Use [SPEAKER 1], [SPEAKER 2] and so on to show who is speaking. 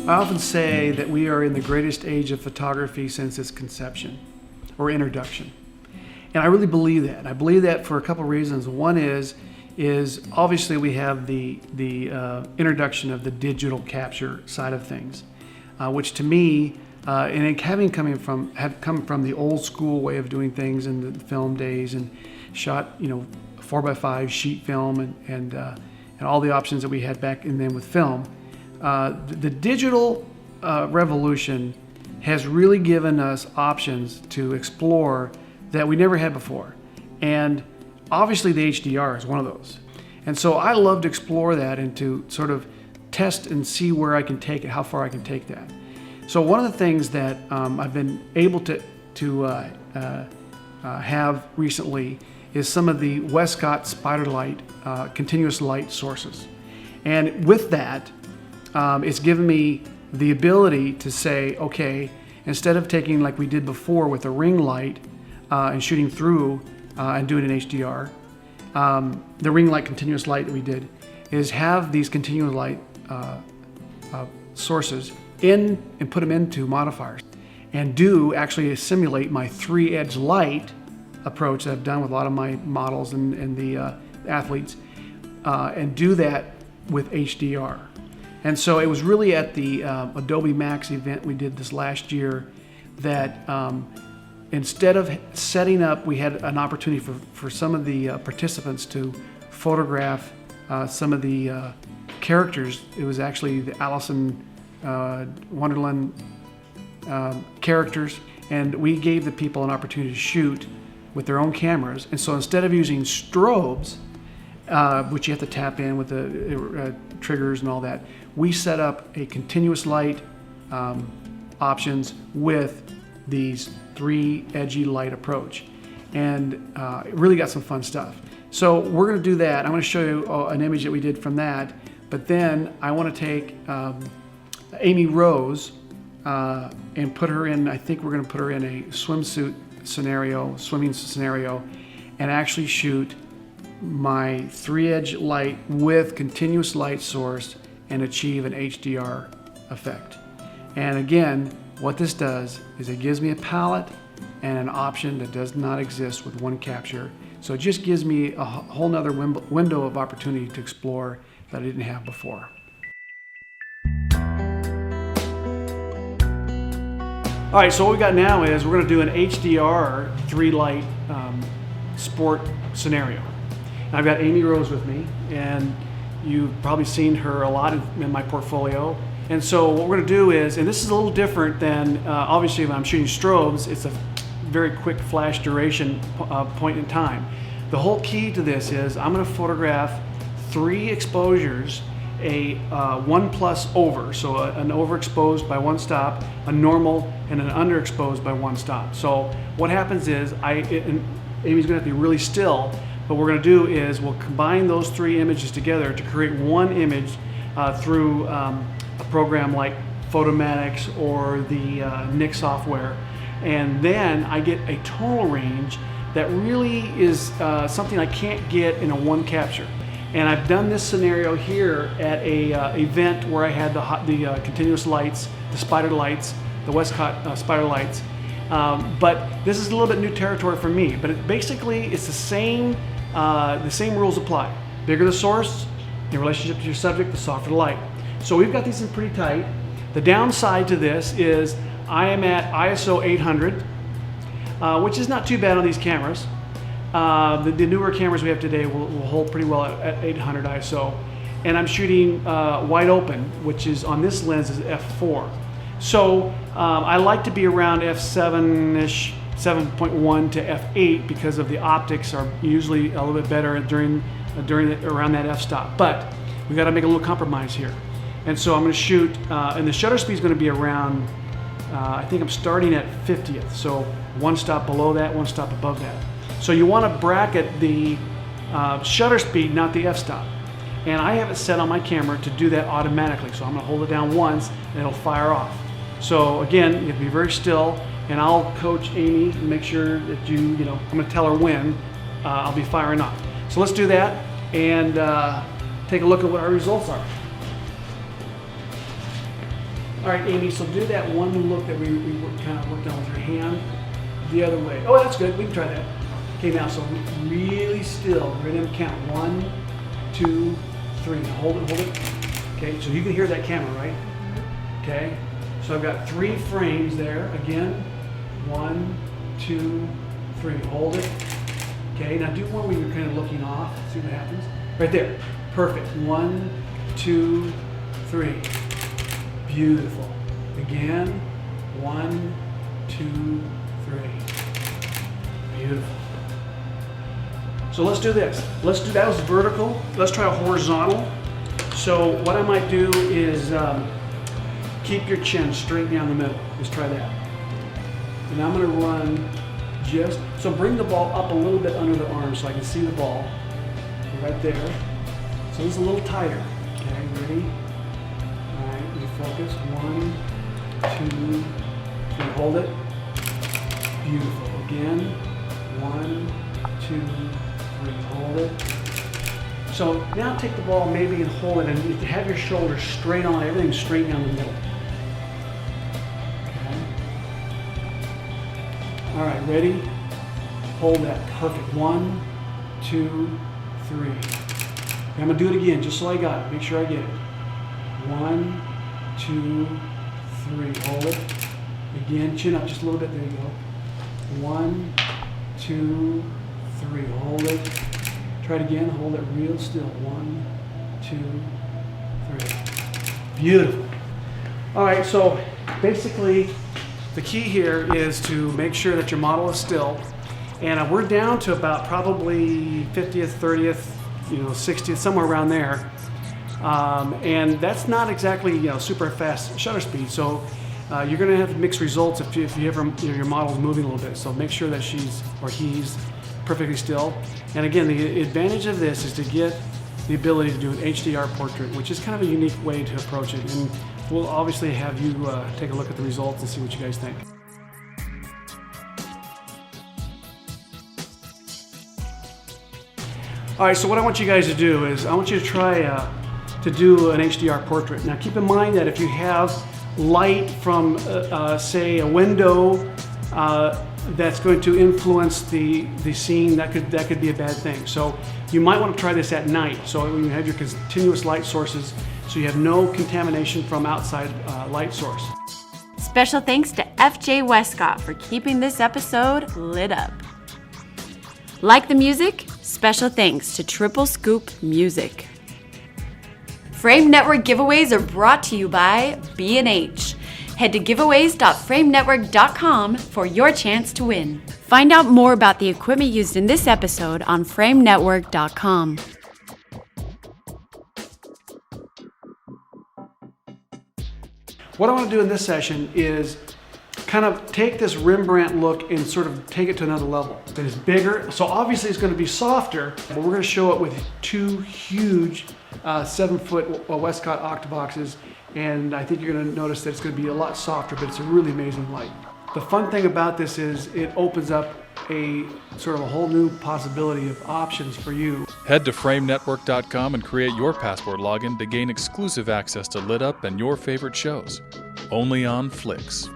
[SPEAKER 1] I often say that we are in the greatest age of photography since its conception or introduction. And I really believe that. I believe that for a couple of reasons. One is obviously we have the introduction of the digital capture side of things, which to me, and having come from the old school way of doing things in the film days and shot 4x5 sheet film and all the options that we had back then with film, the digital revolution has really given us options to explore that we never had before. And obviously the HDR is one of those. And so I love to explore that and to sort of test and see where I can take it, how far I can take that. So one of the things that I've been able to have recently is some of the Westcott spider light, continuous light sources. And with that, it's given me the ability to say, okay, instead of taking like we did before with a ring light and shooting through and doing an HDR, the ring light continuous light that we did is have these continuous light sources in and put them into modifiers and do actually simulate my 3-edge light approach that I've done with a lot of my models and the athletes, and do that with HDR. And so it was really at the Adobe Max event we did this last year that instead of setting up, we had an opportunity for some of the participants to photograph some of the characters. It was actually the Alice in Wonderland characters, and we gave the people an opportunity to shoot with their own cameras. And so instead of using strobes, which you have to tap in with the triggers and all that, we set up a continuous light options with these 3-edgy light approach, and it really got some fun stuff. So we're going to do that. I'm going to show you an image that we did from that, but then I want to take Amy Rose and put her in, I think we're going to put her in a swimsuit scenario, swimming scenario, and actually shoot my 3-edge light with continuous light source and achieve an HDR effect. And again, what this does is it gives me a palette and an option that does not exist with one capture. So it just gives me a whole nother window of opportunity to explore that I didn't have before. All right, so what we got now is we're going to do an HDR 3-light sport scenario. And I've got Amy Rose with me, and you've probably seen her a lot in my portfolio. And so what we're going to do is, and this is a little different than, obviously when I'm shooting strobes, it's a very quick flash duration point in time. The whole key to this is I'm going to photograph 3 exposures, a 1+ over, so an overexposed by 1 stop, a normal, and an underexposed by 1 stop. So what happens is, and Amy's going to have to be really still, but what we're going to do is we'll combine those 3 images together to create one image through a program like Photomatix or the Nik software. And then I get a tonal range that really is something I can't get in a one capture. And I've done this scenario here at a event where I had the continuous lights, the spider lights, the Westcott spider lights. But this is a little bit new territory for me. But basically, it's the same rules apply. Bigger the source, in relationship to your subject, the softer the light. So we've got these in pretty tight. The downside to this is I am at ISO 800, which is not too bad on these cameras. The newer cameras we have today will hold pretty well at 800 ISO. And I'm shooting wide open, which is on this lens is f4. So I like to be around f7-ish, 7.1 to f8 because of the optics are usually a little bit better around that f-stop. But we got to make a little compromise here. And so I'm going to shoot, and the shutter speed is going to be around, I think I'm starting at 50th. So 1 stop below that, 1 stop above that. So you want to bracket the shutter speed, not the f-stop. And I have it set on my camera to do that automatically. So I'm going to hold it down once and it'll fire off. So again, you have to be very still, and I'll coach Amy and make sure that I'm going to tell her when I'll be firing off. So let's do that and take a look at what our results are. All right, Amy, so do that one look that we kind of worked on with your hand the other way. Oh, that's good. We can try that. Okay, now, so really still. We're going to count. 1, 2, 3. Now hold it, hold it. Okay, so you can hear that camera, right? Okay, so I've got 3 frames there. Again, 1, 2, 3. Hold it. Okay, now do one where you're kind of looking off. See what happens? Right there. Perfect. 1, 2, 3. Beautiful. Again, 1, 2, 3. Beautiful. So let's do this. Let's do, that was vertical. Let's try a horizontal. So what I might do is keep your chin straight down the middle. Let's try that. And I'm going to run just, so bring the ball up a little bit under the arm so I can see the ball. Right there. So this is a little tighter. Okay, ready? Focus. 1, 2, 3. Hold it. Beautiful. Again. 1, 2, 3. Hold it. So now take the ball maybe and hold it and have your shoulders straight on, everything straight down the middle. Okay. All right, ready? Hold that. Perfect. 1, 2, 3. Okay, I'm going to do it again just so I got it. Make sure I get it. 1, 2, 3. Hold it. Again, chin up just a little bit. There you go. 1, 2, 3. Hold it. Try it again. Hold it real still. 1, 2, 3. Beautiful. All right, so basically the key here is to make sure that your model is still. And we're down to about probably 50th, 30th, 60th, somewhere around there. And that's not exactly super fast shutter speed, so you're going to have mixed results if you ever your model's moving a little bit. So make sure that she's or he's perfectly still. And again, the advantage of this is to get the ability to do an HDR portrait, which is kind of a unique way to approach it. And we'll obviously have you take a look at the results and see what you guys think. All right, so what I want you guys to do is I want you to try to do an HDR portrait. Now keep in mind that if you have light from say a window that's going to influence the scene, that could be a bad thing. So you might want to try this at night, so you have your continuous light sources so you have no contamination from outside light source.
[SPEAKER 2] Special thanks to FJ Westcott for keeping this episode lit up. Like the music? Special thanks to Triple Scoop Music. Frame Network giveaways are brought to you by B&H. Head to giveaways.framenetwork.com for your chance to win. Find out more about the equipment used in this episode on framenetwork.com.
[SPEAKER 1] What I want to do in this session is kind of take this Rembrandt look and sort of take it to another level. It is bigger, so obviously it's going to be softer, but we're going to show it with 2 huge 7-foot Westcott octaboxes, and I think you're going to notice that it's going to be a lot softer, but it's a really amazing light. The fun thing about this is it opens up a sort of a whole new possibility of options for you.
[SPEAKER 3] Head to FrameNetwork.com and create your Passport login to gain exclusive access to LitUp and your favorite shows. Only on Flix.